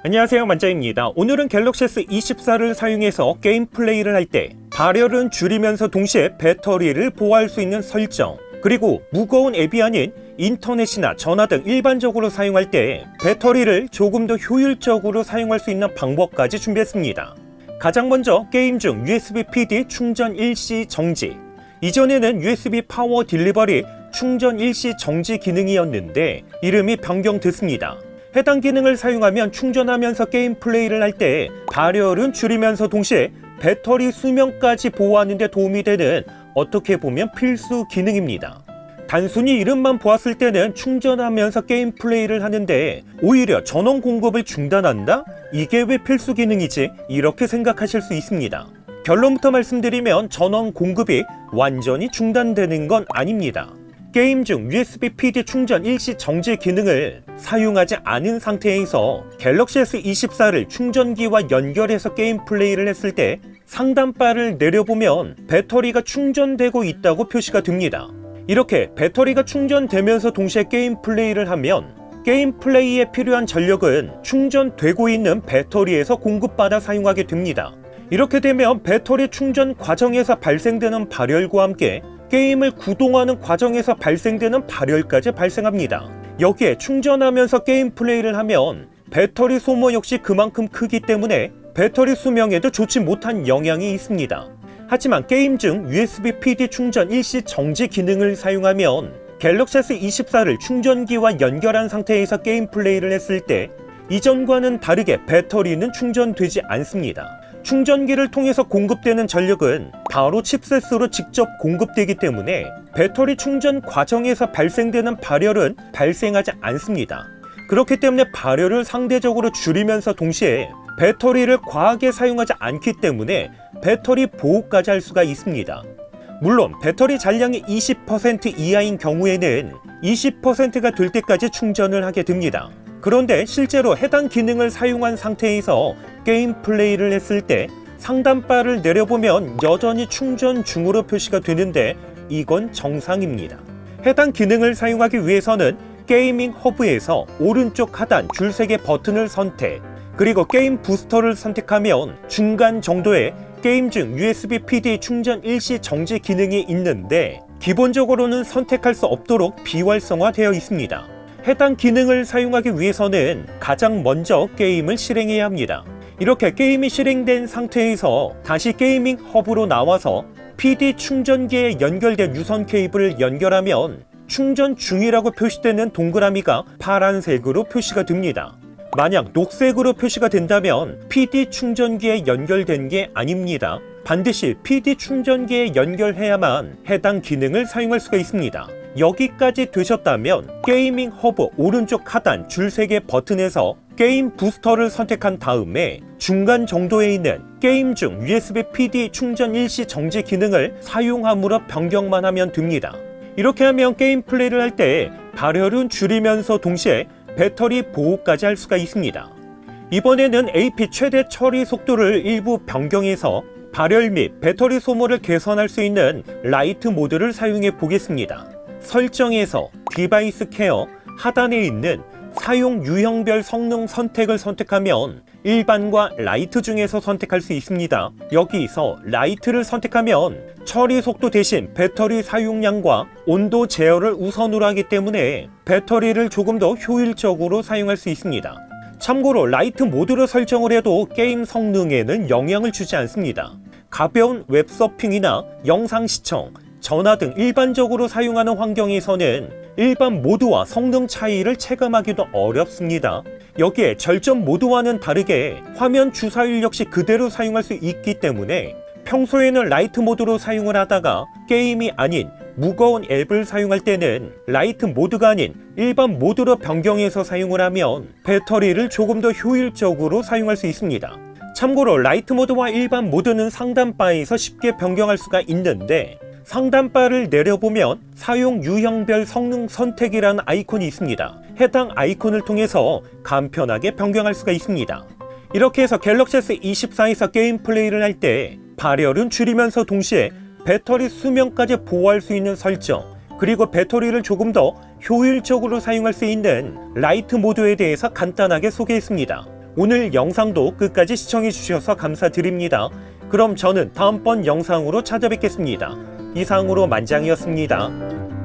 안녕하세요, 만짜입니다. 오늘은 갤럭시 S24를 사용해서 게임 플레이를 할 때 발열은 줄이면서 동시에 배터리를 보호할 수 있는 설정, 그리고 무거운 앱이 아닌 인터넷이나 전화 등 일반적으로 사용할 때 배터리를 조금 더 효율적으로 사용할 수 있는 방법까지 준비했습니다. 가장 먼저 게임 중 USB PD 충전 일시 정지. 이전에는 USB 파워 딜리버리 충전 일시 정지 기능이었는데 이름이 변경됐습니다. 해당 기능을 사용하면 충전하면서 게임 플레이를 할 때 발열은 줄이면서 동시에 배터리 수명까지 보호하는 데 도움이 되는 어떻게 보면 필수 기능입니다. 단순히 이름만 보았을 때는 충전하면서 게임 플레이를 하는데 오히려 전원 공급을 중단한다? 이게 왜 필수 기능이지? 이렇게 생각하실 수 있습니다. 결론부터 말씀드리면 전원 공급이 완전히 중단되는 건 아닙니다. 게임 중 USB PD 충전 일시 정지 기능을 사용하지 않은 상태에서 갤럭시 S24를 충전기와 연결해서 게임 플레이를 했을 때 상단바를 내려보면 배터리가 충전되고 있다고 표시가 됩니다. 이렇게 배터리가 충전되면서 동시에 게임 플레이를 하면 게임 플레이에 필요한 전력은 충전되고 있는 배터리에서 공급받아 사용하게 됩니다. 이렇게 되면 배터리 충전 과정에서 발생되는 발열과 함께 게임을 구동하는 과정에서 발생되는 발열까지 발생합니다. 여기에 충전하면서 게임 플레이를 하면 배터리 소모 역시 그만큼 크기 때문에 배터리 수명에도 좋지 못한 영향이 있습니다. 하지만 게임 중 USB PD 충전 일시 정지 기능을 사용하면 갤럭시 S24를 충전기와 연결한 상태에서 게임 플레이를 했을 때 이전과는 다르게 배터리는 충전되지 않습니다. 충전기를 통해서 공급되는 전력은 바로 칩셋으로 직접 공급되기 때문에 배터리 충전 과정에서 발생되는 발열은 발생하지 않습니다. 그렇기 때문에 발열을 상대적으로 줄이면서 동시에 배터리를 과하게 사용하지 않기 때문에 배터리 보호까지 할 수가 있습니다. 물론 배터리 잔량이 20% 이하인 경우에는 20%가 될 때까지 충전을 하게 됩니다. 그런데 실제로 해당 기능을 사용한 상태에서 게임 플레이를 했을 때 상단바를 내려보면 여전히 충전 중으로 표시가 되는데 이건 정상입니다. 해당 기능을 사용하기 위해서는 게이밍 허브에서 오른쪽 하단 줄 3개 버튼을 선택, 그리고 게임 부스터를 선택하면 중간 정도의 게임 중 USB PD 충전 일시 정지 기능이 있는데 기본적으로는 선택할 수 없도록 비활성화되어 있습니다. 해당 기능을 사용하기 위해서는 가장 먼저 게임을 실행해야 합니다. 이렇게 게임이 실행된 상태에서 다시 게이밍 허브로 나와서 PD 충전기에 연결된 유선 케이블을 연결하면 충전 중이라고 표시되는 동그라미가 파란색으로 표시가 됩니다. 만약 녹색으로 표시가 된다면 PD 충전기에 연결된 게 아닙니다. 반드시 PD 충전기에 연결해야만 해당 기능을 사용할 수가 있습니다. 여기까지 되셨다면 게이밍 허브 오른쪽 하단 줄 3개 버튼에서 게임 부스터를 선택한 다음에 중간 정도에 있는 게임 중 USB PD 충전 일시 정지 기능을 사용함으로 변경만 하면 됩니다. 이렇게 하면 게임 플레이를 할 때 발열은 줄이면서 동시에 배터리 보호까지 할 수가 있습니다. 이번에는 AP 최대 처리 속도를 일부 변경해서 발열 및 배터리 소모를 개선할 수 있는 라이트 모드를 사용해 보겠습니다. 설정에서 디바이스 케어 하단에 있는 사용 유형별 성능 선택을 선택하면 일반과 라이트 중에서 선택할 수 있습니다. 여기서 라이트를 선택하면 처리 속도 대신 배터리 사용량과 온도 제어를 우선으로 하기 때문에 배터리를 조금 더 효율적으로 사용할 수 있습니다. 참고로 라이트 모드로 설정을 해도 게임 성능에는 영향을 주지 않습니다. 가벼운 웹서핑이나 영상 시청, 전화 등 일반적으로 사용하는 환경에서는 일반 모드와 성능 차이를 체감하기도 어렵습니다. 여기에 절전 모드와는 다르게 화면 주사율 역시 그대로 사용할 수 있기 때문에 평소에는 라이트 모드로 사용을 하다가 게임이 아닌 무거운 앱을 사용할 때는 라이트 모드가 아닌 일반 모드로 변경해서 사용을 하면 배터리를 조금 더 효율적으로 사용할 수 있습니다. 참고로 라이트 모드와 일반 모드는 상단바에서 쉽게 변경할 수가 있는데 상단바를 내려보면 사용 유형별 성능 선택이라는 아이콘이 있습니다. 해당 아이콘을 통해서 간편하게 변경할 수가 있습니다. 이렇게 해서 갤럭시 S24에서 게임 플레이를 할 때 발열은 줄이면서 동시에 배터리 수명까지 보호할 수 있는 설정, 그리고 배터리를 조금 더 효율적으로 사용할 수 있는 라이트 모드에 대해서 간단하게 소개했습니다. 오늘 영상도 끝까지 시청해 주셔서 감사드립니다. 그럼 저는 다음번 영상으로 찾아뵙겠습니다. 이상으로 만장이었습니다.